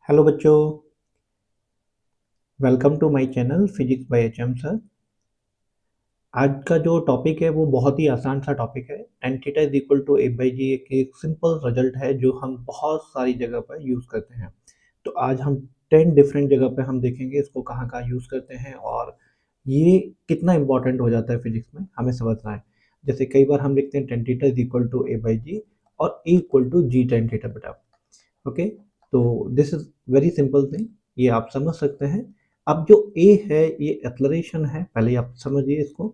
Hello बच्चों, welcome to my channel physics by HM sir. आज का जो टॉपिक है वो बहुत ही आसान सा टॉपिक है। tan theta is equal to A by G एक सिंपल रिजल्ट है जो हम बहुत सारी जगह पर यूज़ करते हैं। तो आज हम 10 डिफरेंट जगह पे हम देखेंगे इसको कहाँ कहाँ यूज़ करते हैं और ये कितना इंपॉर्टेंट हो जाता है फिजिक्स में हमें समझना है। जैसे कई बार हम लिखते हैं tan theta is equal to A by G और A equal to G tan theta बेटा। ओके, तो this is very simple thing, ये आप समझ सकते हैं। अब जो ए है ये एक्सलरेशन है, पहले आप समझिए इसको।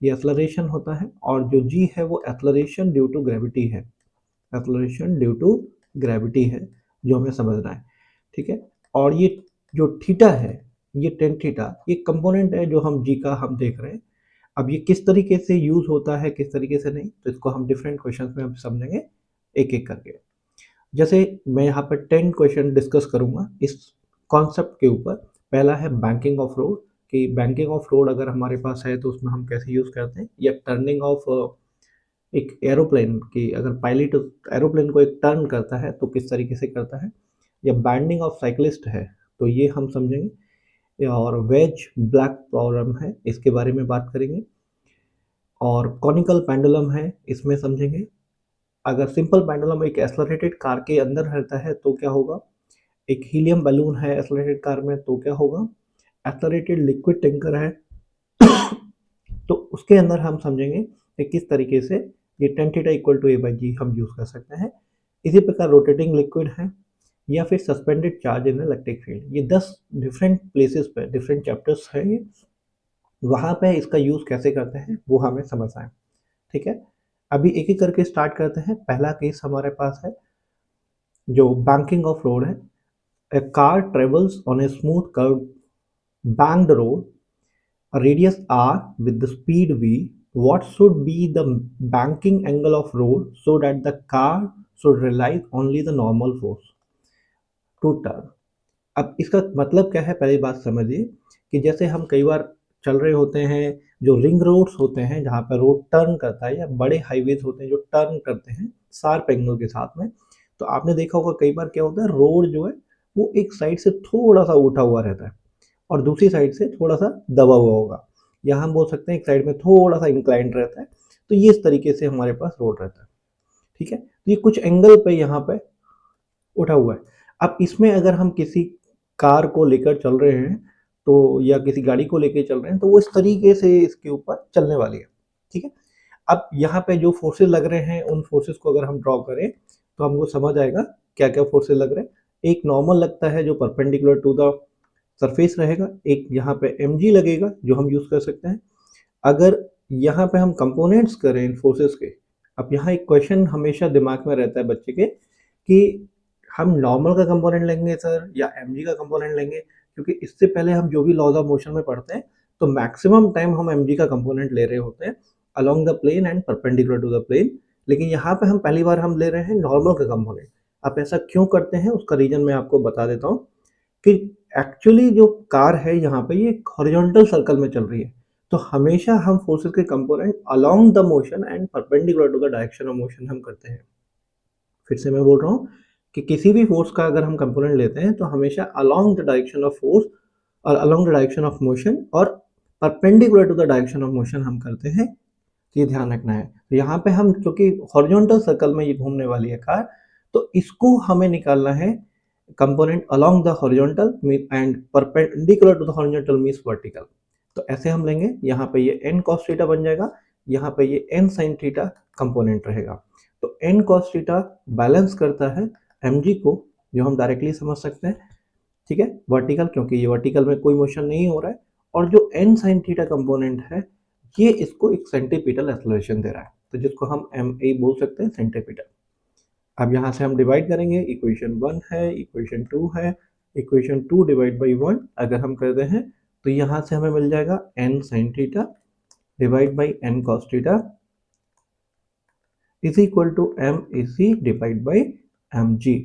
ये एक्सलरेशन होता है और जो जी है वो एक्सलरेशन ड्यू टू ग्रेविटी है। एक्सलरेशन ड्यू टू ग्रेविटी है जो हमें समझना है। ठीक है, और ये जो थीटा है, ये टेन थीटा, ये कंपोनेंट है जो हम जी का हम देख रहे हैं। अब ये किस तरीके से यूज होता है किस तरीके से नहीं, तो इसको हम डिफरेंट क्वेश्चंस में हम समझेंगे एक एक करके। जैसे मैं यहाँ पर 10 क्वेश्चन डिस्कस करूंगा इस कॉन्सेप्ट के ऊपर। पहला है बैंकिंग ऑफ रोड, कि बैंकिंग ऑफ रोड अगर हमारे पास है तो उसमें हम कैसे यूज़ करते हैं, या टर्निंग ऑफ एक एरोप्लेन की, अगर पायलट एरोप्लेन को एक टर्न करता है तो किस तरीके से करता है, या बैंडिंग ऑफ साइकिलिस्ट है तो ये हम समझेंगे। और वेज ब्लैक प्रॉब्लम है, इसके बारे में बात करेंगे। और कॉनिकल पेंडुलम है, इसमें समझेंगे। अगर सिंपल पेंडुलम एक एक्सलरेटेड कार के अंदर रहता है तो क्या होगा, एक हीलियम बैलून है एक्सलरेटेड कार में तो क्या होगा, एक्सलरेटेड लिक्विड टैंकर है तो उसके अंदर हम समझेंगे कि किस तरीके से ये tan theta equal to A by G हम यूज़ कर सकते हैं। इसी प्रकार रोटेटिंग लिक्विड है, या फिर suspended charge in electric field. ये 10 डिफरेंट प्लेसेस पे डिफरेंट चैप्टर्स है ये, वहाँ पे इसका यूज़ कैसे करते हैं वो हमें समझना है। ठीक है, अभी एक एक करके स्टार्ट करते हैं। पहला केस हमारे पास है जो बैंकिंग ऑफ रोड है। A car travels on a smooth curved banked road, a radius r with the speed v. What should be the banking angle of road so that the car should realize only the normal force to turn? अब इसका मतलब क्या है, पहली बात समझिए कि जैसे हम कई बार चल रहे होते हैं, जो रिंग रोड्स होते हैं जहाँ पर रोड टर्न करता है, या बड़े हाईवेज होते हैं जो टर्न करते हैं शार्प एंगल के साथ में, तो आपने देखा होगा कई बार क्या होता है, रोड जो है वो एक साइड से थोड़ा सा उठा हुआ रहता है और दूसरी साइड से थोड़ा सा दबा हुआ होगा, या हम बोल सकते हैं एक साइड में थोड़ा सा इंक्लाइंड रहता है। तो ये इस तरीके से हमारे पास रोड रहता है। ठीक है, तो ये कुछ एंगल पे यहाँ पे उठा हुआ है। अब इसमें अगर हम किसी कार को लेकर चल रहे हैं तो, या किसी गाड़ी को लेकर चल रहे हैं तो वो इस तरीके से इसके ऊपर चलने वाली है। ठीक है, अब यहाँ पे जो फोर्सेस लग रहे हैं उन फोर्सेस को अगर हम ड्रॉ करें तो हमको समझ आएगा क्या क्या फोर्सेस लग रहे हैं। एक नॉर्मल लगता है जो परपेंडिकुलर टू द सरफेस रहेगा, एक यहाँ पे mg लगेगा जो हम यूज कर सकते हैं। अगर यहाँ पे हम कंपोनेंट्स करें इन फोर्सेस के, अब यहाँ एक क्वेश्चन हमेशा दिमाग में रहता है बच्चे के कि हम नॉर्मल का कंपोनेंट लेंगे सर या mg का कंपोनेंट लेंगे, क्योंकि इससे पहले हम जो भी लॉज ऑफ मोशन में पढ़ते हैं तो मैक्सिमम टाइम हम mg का कंपोनेंट ले रहे होते हैं along the plane and perpendicular to the plane, लेकिन यहाँ पे हम पहली बार हम ले रहे हैं नॉर्मल का कंपोनेंट। आप ऐसा क्यों करते हैं उसका रीजन मैं आपको बता देता हूँ कि एक्चुअली जो कार है यहाँ पे ये हॉरिजॉन्टल सर्कल में चल रही है, तो हमेशा हम फोर्सेस के component along the motion and perpendicular to the direction of motion हम करते हैं। फिर से मैं बोल रहा हूँ कि किसी भी फोर्स का अगर हम कंपोनेंट लेते हैं तो हमेशा along the direction of force और along the direction of motion और perpendicular to the direction of motion हम करते हैं। ये ध्यान रखना है। तो यहाँ पे हम, क्योंकि हॉरिजॉन्टल सर्कल में ये घूमने वाली है कार, तो इसको हमें निकालना है component along the horizontal and perpendicular to the horizontal means vertical. तो ऐसे हम लेंगे, यहाँ पे ये n cos थीटा बन जाएगा, यहाँ पे ये n sin थीटा कंपोनेंट रहेगा। तो n cos थीटा बैलेंस करता है mg को, जो हम डायरेक्टली समझ सकते हैं। ठीक है, वर्टिकल, क्योंकि ये वर्टिकल में कोई मोशन नहीं हो रहा है, और जो n sin थीटा कंपोनेंट है ये इसको एक सेंटीपीटल एक्सेलरेशन दे रहा है, तो जिसको हम ma बोल सकते हैं, सेंटीपीटल। अब यहाँ से हम डिवाइड करेंगे, इक्वेशन 1 है, इक्वेशन 2 है, इक्वेशन 2 डिवाइड बाई 1 अगर हम करते हैं तो यहाँ से हमें मिल जाएगा n sin theta divide by n cos theta is equal to m ac divide by mg।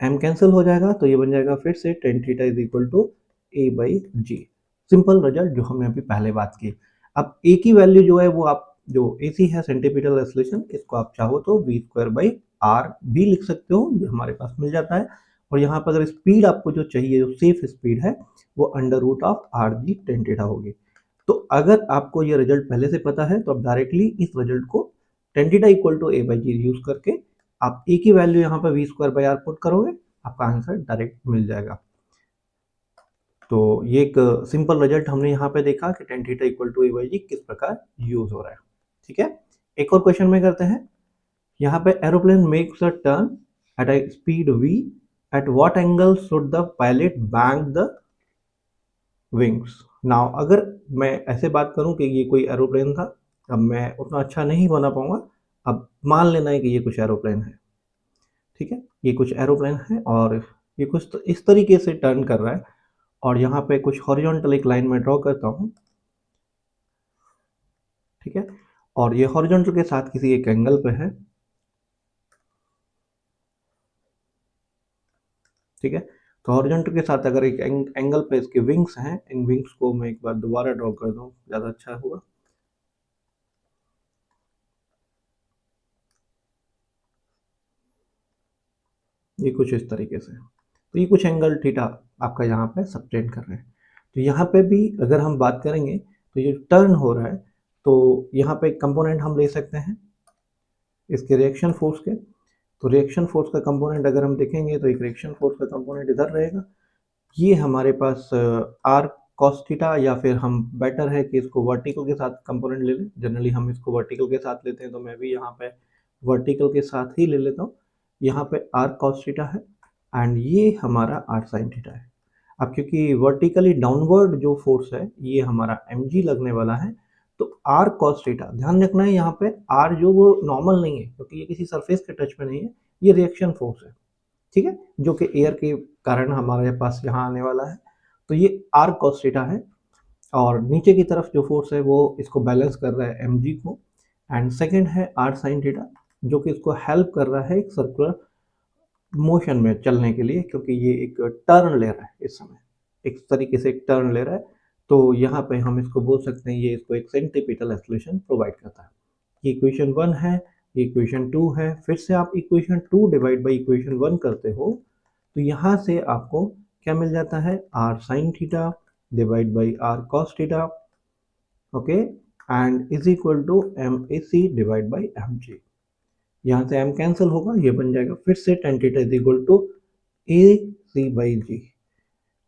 m cancel हो जाएगा तो ये बन जाएगा फिर से tan theta is equal to a by g. Simple result जो हमने अभी पहले बात की। अब a की वैल्यू जो है वो आप, जो ac है सेंटीपीटल एक्सेलरेशन, इसको आप चाहो तो v स्क्वायर बाई आर भी लिख सकते हो, ये हमारे पास मिल जाता है। और यहाँ पर अगर स्पीड आपको जो चाहिए, जो सेफ स्पीड है, वो under root of r g tan theta होगी। तो अगर आपको ये रिजल्ट पहले से पता है तो आप डायरेक्टली इस रिजल्ट को tan theta equal to A by g use करके आप ए की वैल्यू यहाँ पर v square by r put करोगे, आपका आंसर डायरेक्ट मिल जाएगा। तो ये एक सिंपल रिजल्ट हमने यहाँ पे देखा कि tan theta equal to A by G किस प्रकार यूज हो रहा है। ठीक है, एक और क्वेश्चन में करते हैं। यहाँ पे aeroplane makes a turn at a speed v, eight what angle should the pilot bank the wings. Now अगर मैं ऐसे बात करूं कि ये कोई एरोप्लेन था, अब मैं उतना अच्छा नहीं बना पाऊंगा, अब मान लेना है कि ये कुछ एरोप्लेन है। ठीक है, ये कुछ एरोप्लेन है और ये कुछ तो इस तरीके से टर्न कर रहा है, और यहाँ पे कुछ हॉरिजॉन्टल एक लाइन में ड्रॉ करता हूँ। ठीक है, और ये हॉरिजॉन्टल के साथ किसी एक एंगल पे है। ठीक है, तो हॉरिजॉन्टल के साथ अगर एक एंगल पे इसके विंग्स हैं, इन विंग्स को मैं एक बार दोबारा ड्रॉ कर दूं, ज़्यादा अच्छा होगा। ये कुछ इस तरीके से, तो ये कुछ एंगल थीटा आपका यहाँ पे सबटेंड कर रहे हैं। तो यहाँ पे भी अगर हम बात करेंगे तो ये टर्न हो रहा है, तो यहाँ पे कंपोनेंट हम ले सकते हैं इसके रिएक्शन फोर्स के। तो रिएक्शन फोर्स का कंपोनेंट अगर हम देखेंगे तो एक रिएक्शन फोर्स का कंपोनेंट इधर रहेगा, ये हमारे पास आर कॉस थीटा, या फिर हम बेटर है कि इसको वर्टिकल के साथ कंपोनेंट ले लें। जनरली हम इसको वर्टिकल के साथ लेते हैं, तो मैं भी यहाँ पे वर्टिकल के साथ ही ले लेता हूँ। यहाँ पे आर कॉस थीटा है एंड ये हमारा आर साइन थीटा है। अब क्योंकि वर्टिकली डाउनवर्ड जो फोर्स है ये हमारा एम जी लगने वाला है, तो आर कॉस थीटा ध्यान रखना है, यहाँ पे आर जो वो नॉर्मल नहीं है क्योंकि ये किसी सरफेस के टच में नहीं है, ये रिएक्शन फोर्स है। ठीक है, जो कि एयर के कारण हमारे पास यहाँ आने वाला है, तो ये आर कॉस थीटा है। और नीचे की तरफ जो फोर्स है वो इसको बैलेंस कर रहा है एम जी को, एंड सेकेंड है आर साइन थीटा, जो कि इसको हेल्प कर रहा है एक सर्कुलर मोशन में चलने के लिए, क्योंकि ये एक टर्न ले रहा है इस समय, एक तरीके से एक टर्न ले रहा है। तो यहाँ पे हम इसको बोल सकते हैं ये इसको एक सेंट्रीपिटल एक्सलेशन प्रोवाइड करता है। ये इक्वेशन 1 है, ये इक्वेशन 2 है। फिर से आप इक्वेशन 2 डिवाइड बाई इक्वेशन 1 करते हो तो यहाँ से आपको क्या मिल जाता है, r sine theta divide by r cos theta, okay, and is equal to m a C divide by M g. यहाँ से m कैंसिल होगा, ये बन जाएगा फिर से tan theta is equal to A C by G.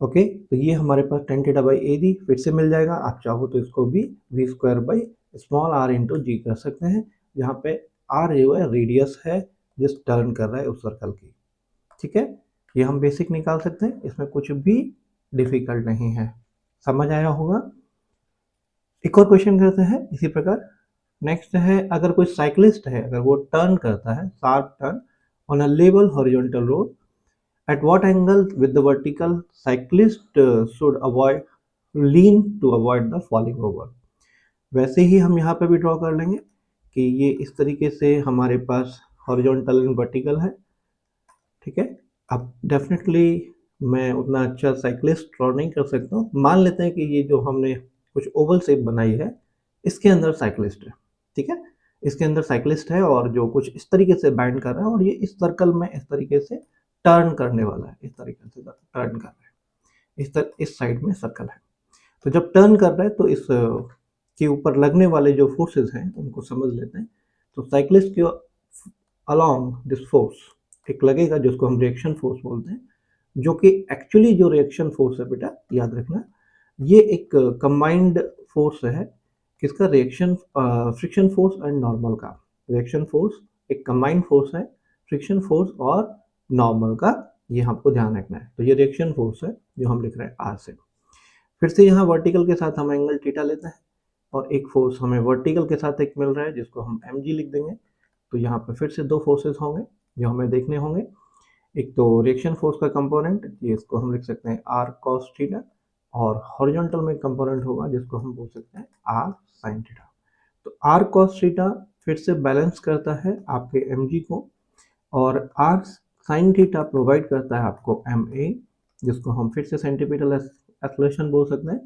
Okay, तो ये हमारे पास tan theta by A D फिर से मिल जाएगा। आप चाहो तो इसको भी V square by small R into G कर सकते हैं, जहाँ पे आर जो है रेडियस है जिस टर्न कर रहा है उस सर्कल की। ठीक है, ये हम बेसिक निकाल सकते हैं, इसमें कुछ भी डिफिकल्ट नहीं है, समझ आया होगा। एक और क्वेश्चन करते हैं इसी प्रकार। नेक्स्ट है, अगर कोई साइक्लिस्ट है, अगर वो टर्न करता है sharp turn on a level horizontal road, at what angle with the vertical cyclist should avoid lean to avoid the falling over. वैसे ही हम यहाँ पे भी ड्रॉ कर लेंगे कि ये इस तरीके से हमारे पास हॉरिजॉन्टल एंड वर्टिकल है। ठीक है, अब डेफिनेटली मैं उतना अच्छा साइक्लिस्ट ड्रॉ नहीं कर सकता हूँ, मान लेते हैं कि ये जो हमने कुछ ओवल शेप बनाई है इसके अंदर साइक्लिस्ट है। ठीक है, इसके अंदर साइक्लिस्ट है और जो कुछ इस तरीके से बैंड कर रहा है, और ये इस सर्कल में इस तरीके से टर्न करने वाला है, इस तरीके से टर्न कर रहा है, इस साइड में सर्कल है। तो जब टर्न कर रहा है तो इस के ऊपर लगने वाले जो फोर्सेस हैं उनको समझ लेते हैं। तो साइक्लिस्ट के अलोंग दिस फोर्स एक लगेगा जिसको हम रिएक्शन फोर्स बोलते हैं, जो कि एक्चुअली जो रिएक्शन फोर्स है बेटा याद रखना, ये एक कंबाइंड फोर्स है। किसका, reaction friction force and normal का। रिएक्शन फोर्स एक कंबाइंड फोर्स है, फ्रिक्शन फोर्स और नॉर्मल का, ये हमको ध्यान रखना है। तो ये रिएक्शन फोर्स है जो हम लिख रहे हैं आर से। फिर से यहाँ वर्टिकल के साथ हम एंगल थीटा लेते हैं, और एक फोर्स हमें वर्टिकल के साथ एक मिल रहा है जिसको हम एम जी लिख देंगे। तो यहाँ पे फिर से दो फोर्सेस होंगे जो हमें देखने होंगे। एक तो रिएक्शन फोर्स का कंपोनेंट, ये इसको हम लिख सकते हैं आर कॉस थीटा, और हॉरिजॉन्टल में कंपोनेंट होगा जिसको हम बोल सकते हैं आर साइन थीटा। तो आर कॉस थीटा फिर से बैलेंस करता है आपके एम जी को, और आर साइन थीटा प्रोवाइड करता है आपको एम ए, जिसको हम फिर से सेंटीमीटर एक्सलेशन बोल सकते हैं।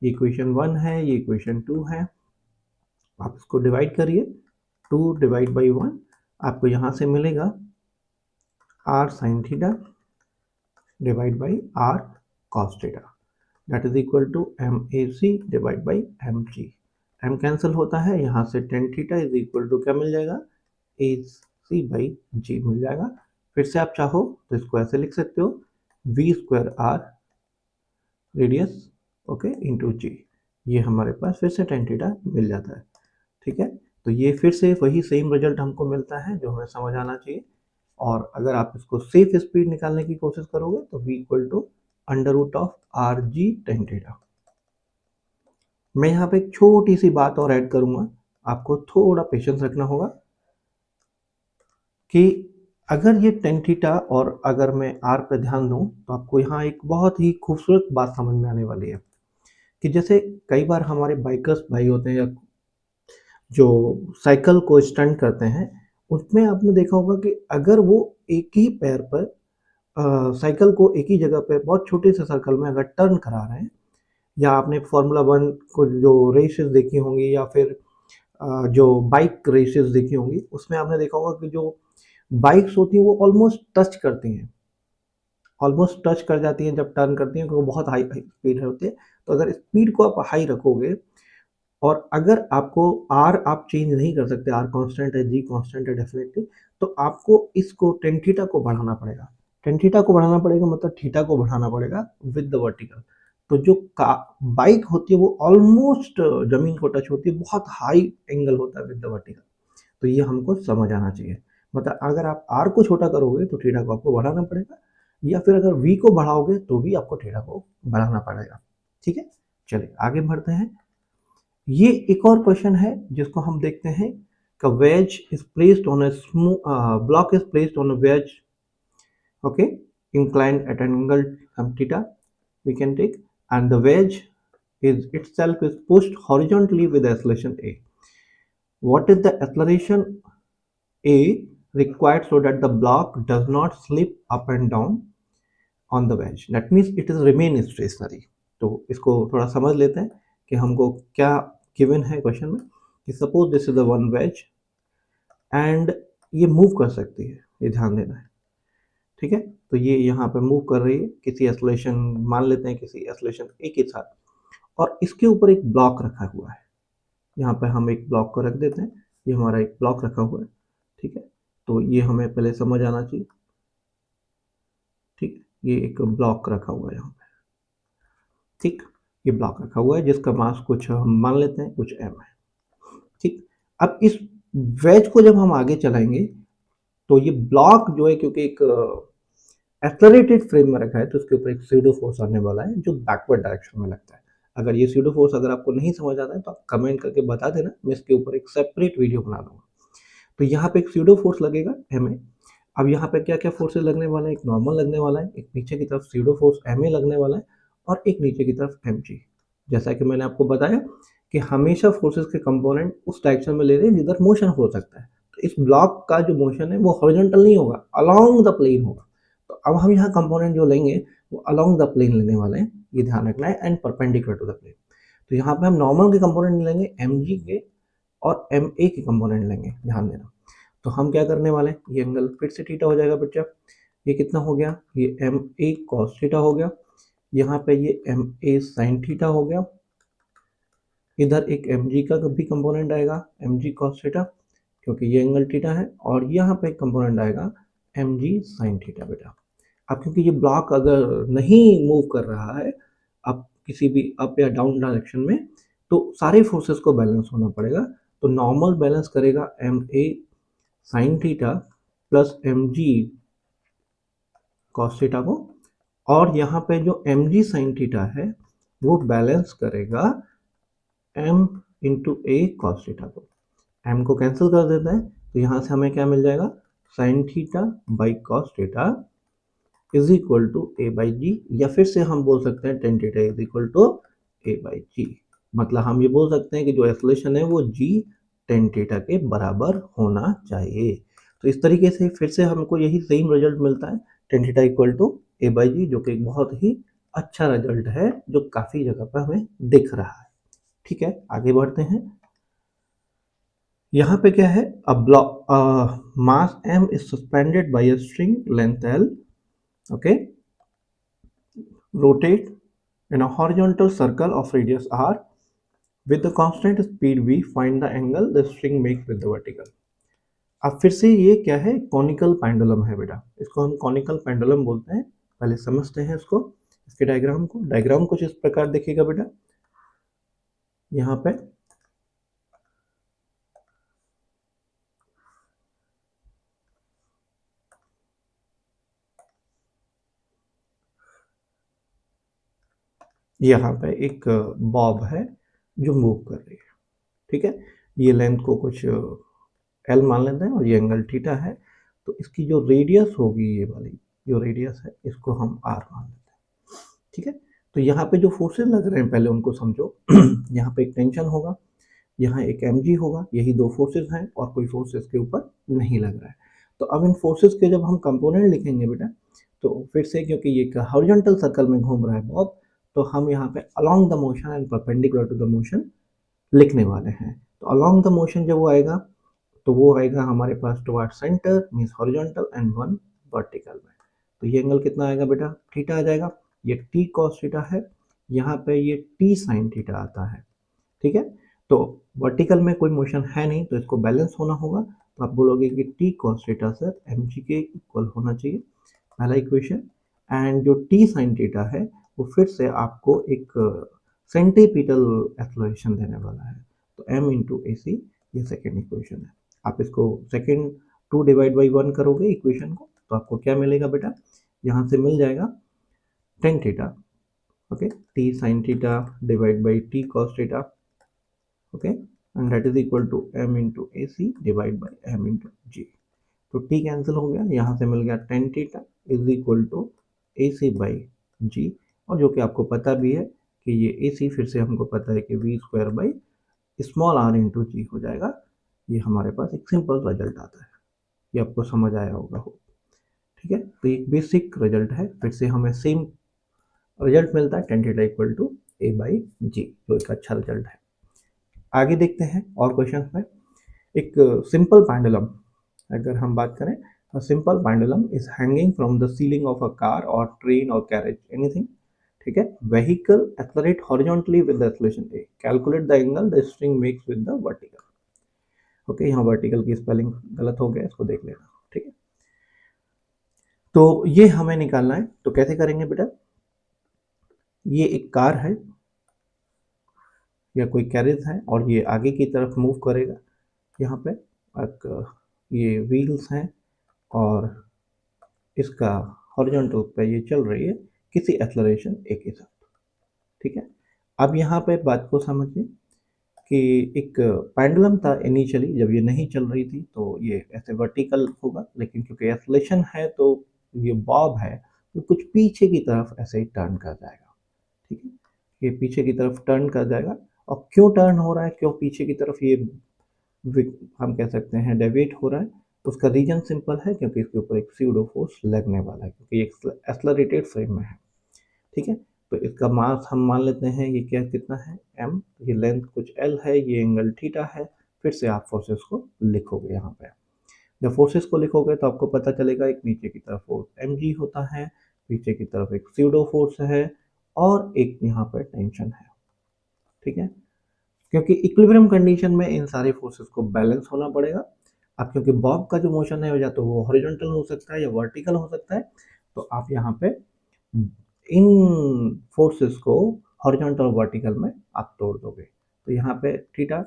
ये इक्वेशन 1 है, ये इक्वेशन 2 है। आप इसको डिवाइड करिए, 2 डिवाइड बाई 1, आपको यहाँ से मिलेगा r sine theta divide by r cos theta that is equal to m a C divide by M g. M cancel होता है, यहाँ से tan theta is equal to क्या मिल जाएगा, ए सी बाई जी मिल जाएगा। फिर से आप चाहो तो इसको ऐसे लिख सकते हो, V square R radius okay into G. ये हमारे पास फिर से टेन थीटा मिल जाता है। ठीक है, तो ये फिर से वही सेम रिजल्ट हमको मिलता है जो हमें समझ आना चाहिए। और अगर आप इसको सेफ स्पीड निकालने की कोशिश करोगे तो v equal to under root of r g tan theta. मैं यहाँ पे एक छोटी सी बात और ऐड करूंगा, आपको थोड़ा पेशेंस रखना होगा कि अगर ये टेन थीटा और अगर मैं आर पे ध्यान दूं तो आपको यहाँ एक बहुत ही खूबसूरत बात समझ में आने वाली है कि जैसे कई बार हमारे बाइकर्स भाई होते हैं या जो साइकिल को स्टंट करते हैं, उसमें आपने देखा होगा कि अगर वो एक ही पैर पर साइकिल को एक ही जगह पे बहुत छोटे से सर्कल में अगर टर्न करा रहे हैं, या आपने फार्मूला वन को जो रेसेस देखी होंगी या फिर जो बाइक रेसेस देखी होंगी, उसमें आपने देखा होगा कि जो बाइक्स होती हैं वो ऑलमोस्ट टच करती हैं, ऑलमोस्ट टच कर जाती हैं जब टर्न करती हैं, क्योंकि बहुत हाई स्पीड होती है। तो अगर स्पीड को आप हाई रखोगे और अगर आपको आर आप चेंज नहीं कर सकते, आर कांस्टेंट है, जी कांस्टेंट है डेफिनेटली, तो आपको इसको टेन थीटा को बढ़ाना पड़ेगा। टेन थीटा को बढ़ाना पड़ेगा मतलब थीटा को बढ़ाना पड़ेगा विद द वर्टिकल। तो जो बाइक होती है वो ऑलमोस्ट जमीन को टच होती है, बहुत हाई एंगल होता है विद द वर्टिकल। तो ये हमको समझ आना चाहिए, मतलब अगर आप आर को छोटा करोगे तो थीटा को आपको बढ़ाना पड़ेगा, या फिर अगर वी को बढ़ाओगे तो भी आपको थीटा को बढ़ाना पड़ेगा। ठीक है, चलिए आगे बढ़ते हैं। ये एक और क्वेश्चन है जिसको हम देखते हैं कि wedge is placed on a block is placed on a wedge, okay, inclined at an angle theta we can take, and the wedge is itself is pushed horizontally with acceleration a. What is the acceleration a required so that the block does not slip up and down on the wedge? That means it is remain stationary. तो इसको थोड़ा समझ लेते हैं कि हमको क्या given है क्वेश्चन में, कि suppose this is the one wedge and ये मूव कर सकती है, ये ध्यान देना है। ठीक है, तो ये यहाँ पे मूव कर रही है किसी एक्सलेशन, मान लेते हैं किसी एक्सलेशन ए के साथ, और इसके ऊपर एक ब्लॉक रखा हुआ है। यहाँ पे हम एक ब्लॉक को रख देते हैं, ये हमारा एक ब्लॉक रखा हुआ है। ठीक है, तो ये हमें पहले समझ आना चाहिए। ठीक, ये एक ब्लॉक रखा हुआ है यहाँ पे। ठीक, ये ब्लॉक रखा हुआ है जिसका मास कुछ हम मान लेते हैं कुछ एम है। ठीक, अब इस वेज को जब हम आगे चलाएंगे तो ये ब्लॉक जो है, क्योंकि एक एक्सलरेटेड फ्रेम में रखा है, तो उसके ऊपर एक स्यूडो फोर्स आने वाला है जो बैकवर्ड डायरेक्शन में लगता है। अगर ये स्यूडो फोर्स अगर आपको नहीं समझ आता है तो आप कमेंट करके बता देना, मैं इसके ऊपर एक सेपरेट वीडियो बना दूंगा। तो यहाँ पे एक स्यूडो फोर्स लगेगा एम ए। अब यहाँ पे क्या क्या फोर्सेज लगने वाला है, एक नॉर्मल लगने वाला है, एक पीछे की तरफ स्यूडो फोर्स एम ए लगने वाला है, और एक नीचे की तरफ एम जी। जैसा कि मैंने आपको बताया कि हमेशा फोर्सेस के कंपोनेंट उस डायरेक्शन में ले रहे हैं जिधर मोशन हो सकता है। तो इस ब्लॉक का जो मोशन है वो हॉरिजॉन्टल नहीं होगा, अलोंग द प्लेन होगा। तो अब हम यहाँ कंपोनेंट जो लेंगे वो अलोंग द प्लेन लेने वाले हैं, ये ध्यान रखना है, and perpendicular to the plane. तो यहाँ पे हम नॉर्मल के कंपोनेंट लेंगे एम जी के, और एम ए के कंपोनेंट लेंगे, ध्यान देना। तो हम क्या करने वाले हैं, ये एंगल फिर से थीटा हो जाएगा बच्चा। ये कितना हो गया, ये एम ए कॉस थीटा हो गया, यहाँ पे ये एम ए साइन थीटा हो गया, इधर एक एम जी का भी कंपोनेंट आएगा एम जी कॉस थीटा, क्योंकि ये एंगल थीटा है, और यहाँ पे एक कंपोनेंट आएगा एम जी साइन थीटा बेटा। अब क्योंकि ये ब्लॉक अगर नहीं मूव कर रहा है अब किसी भी अप या डाउन डायरेक्शन में, तो सारे फोर्सेस को बैलेंस होना पड़ेगा। तो नॉर्मल बैलेंस करेगा m a sine theta plus m g cos theta को, और यहाँ पे जो एम जी साइन थीटा है वो बैलेंस करेगा एम इंटू ए कॉस थीटा को। एम को कैंसिल कर देते हैं, तो यहाँ से हमें क्या मिल जाएगा, sine theta by cos theta is equal to A by G, या फिर से हम बोल सकते हैं tan theta is equal to A by G. मतलब हम ये बोल सकते हैं कि जो एक्सलेशन है वो जी टेन थीटा के बराबर होना चाहिए। तो इस तरीके से फिर से हमको यही सेम रिजल्ट मिलता है, tan theta equal to A by G, जो कि एक बहुत ही अच्छा रिजल्ट है जो काफ़ी जगह पर हमें दिख रहा है। ठीक है, आगे बढ़ते हैं। यहाँ पे क्या है, a block mass m is suspended by a string length l, okay, rotate in a horizontal circle of radius r with the constant speed v, find the angle the string makes with the vertical. अब फिर से ये क्या है, conical pendulum है बेटा, इसको हम कॉनिकल पेंडुलम बोलते हैं। पहले समझते हैं इसको, इसके डायग्राम को। डायग्राम कुछ इस प्रकार देखिएगा बेटा, यहाँ पे एक बॉब है जो मूव कर रही है, ठीक है। ये लेंथ को कुछ एल मान लेते हैं और ये एंगल थीटा है। तो इसकी जो रेडियस होगी, ये वाली जो रेडियस है, इसको हम आर मान लेते हैं, ठीक है। तो यहाँ पे जो फोर्सेस लग रहे हैं पहले उनको समझो। यहाँ पे एक टेंशन होगा, यहाँ एक mg होगा, यही दो फोर्सेस हैं और कोई फोर्स इसके ऊपर नहीं लग रहा है। तो अब इन फोर्सेस के जब हम कंपोनेंट लिखेंगे बेटा, तो फिर से क्योंकि ये हॉरिजॉन्टल सर्कल में घूम रहा है बॉब, तो हम यहाँ पे along the motion and perpendicular to the motion लिखने वाले हैं। तो अलोंग द मोशन जब वो आएगा, तो वो आएगा हमारे पास toward centre, means horizontal, and one vertical में। तो ये एंगल कितना आएगा बेटा, थीटा आ जाएगा। ये टी कॉस थीटा है, यहाँ पे ये टी साइन थीटा आता है, ठीक है। तो वर्टिकल में कोई मोशन है नहीं, तो इसको बैलेंस होना होगा। तो आप बोलोगे कि T cos theta sir m g के इक्वल होना चाहिए, पहला इक्वेशन। एंड जो टी साइन थीटा है वो फिर से आपको एक सेंटीपिटल एक्सलरेशन देने वाला है, तो एम इंटू ए सी, ये सेकेंड इक्वेशन है। आप इसको सेकेंड 2/1 करोगे इक्वेशन को, तो आपको क्या मिलेगा बेटा, यहाँ से मिल जाएगा tan theta, okay, T sine theta divide by T cos theta, okay, and that is equal to m into A C divide by m into G. तो t कैंसिल हो गया, यहाँ से मिल गया tan theta is equal to A C by G. और जो कि आपको पता भी है कि ये ए सी फिर से हमको पता है कि V square by small R into G हो जाएगा। ये हमारे पास एक सिंपल रिजल्ट आता है, ये आपको समझ आया होगा हो, ठीक है। तो एक बेसिक रिजल्ट है, फिर से हमें सेम रिजल्ट मिलता है, tan theta equal to A by G, जो एक अच्छा रिजल्ट है। आगे देखते हैं और क्वेश्चन में। एक सिंपल पैंडुलम, अगर हम बात करें, a simple pendulum is hanging from the ceiling of a car or train or carriage, anything, ठीक है। vehicle accelerate horizontally with the acceleration a, calculate the angle the string makes with the vertical, okay. यहाँ vertical की spelling गलत हो गया, इसको देख लेना, ठीक है। तो ये हमें निकालना है, तो कैसे करेंगे बेटा, ये एक कार है या कोई कैरेज है और ये आगे की तरफ मूव करेगा, यहाँ पे एक ये व्हील्स हैं और इसका हॉरिजॉन्टल पे ये चल रही है किसी एक्सलरेशन ए के साथ, ठीक है। अब यहाँ पे बात को समझिए कि एक पेंडुलम था इनिशियली, जब ये नहीं चल रही थी तो ये ऐसे वर्टिकल होगा, लेकिन क्योंकि एक्सलेशन है तो ये बॉब है, तो कुछ पीछे की तरफ ऐसे ही टर्न कर जाएगा, ठीक है। ये पीछे की तरफ टर्न कर जाएगा। और क्यों टर्न हो रहा है, क्यों पीछे की तरफ ये हम कह सकते हैं डेविएट हो रहा है, तो उसका रीजन सिंपल है, क्योंकि इसके ऊपर एक स्यूडो फोर्स लगने वाला है, क्योंकि ये एक्सलरेटेड फ्रेम में है, ठीक है। तो इसका मास हम मान लेते हैं, ये क्या कितना है m, ये लेंथ कुछ l है, ये एंगल थीटा है। फिर से आप फोर्सेस को लिखोगे, यहाँ पे जब फोर्सेस को लिखोगे तो आपको पता चलेगा एक नीचे की तरफ फोर्स mg होता है, पीछे की तरफ एक स्यूडो फोर्स है और एक यहाँ पर टेंशन है, ठीक है। क्योंकि इक्विलिब्रियम कंडीशन में इन सारे फोर्सेस को बैलेंस होना पड़ेगा। अब क्योंकि बॉब का जो मोशन है या तो वो हॉरिजॉन्टल हो सकता है या वर्टिकल हो सकता है, तो आप यहाँ पे इन फोर्सेस को हॉरिजॉन्टल और वर्टिकल में आप तोड़ दोगे। तो यहाँ पे थीटा,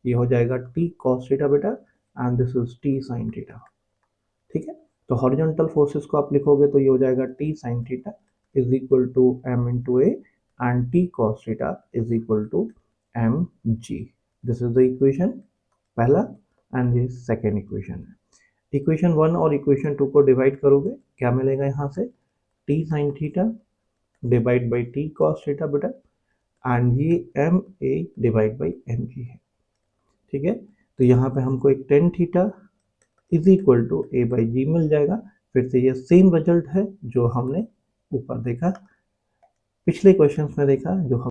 ये हो जाएगा टी कॉस थीटा बेटा, and this is T sine theta, ठीक है। तो हॉरिजॉन्टल फोर्सेस को आप लिखोगे तो ये हो जाएगा T sine theta is equal to m into a, and T cos theta is equal to m g. This is the equation पहला, एंड दिस सेकेंड इक्वेशन है। इक्वेशन 1 और इक्वेशन 2 को डिवाइड करोगे, क्या मिलेगा यहाँ से, T sine theta divide by T cos theta बेटा, एंड ये M A divide by M G है, ठीक है। तो यहाँ पे हमको एक tan theta is equal to A by G मिल जाएगा। फिर से ये सेम रिजल्ट है जो हमने ऊपर देखा, पिछले क्वेश्चंस में देखा, जो हम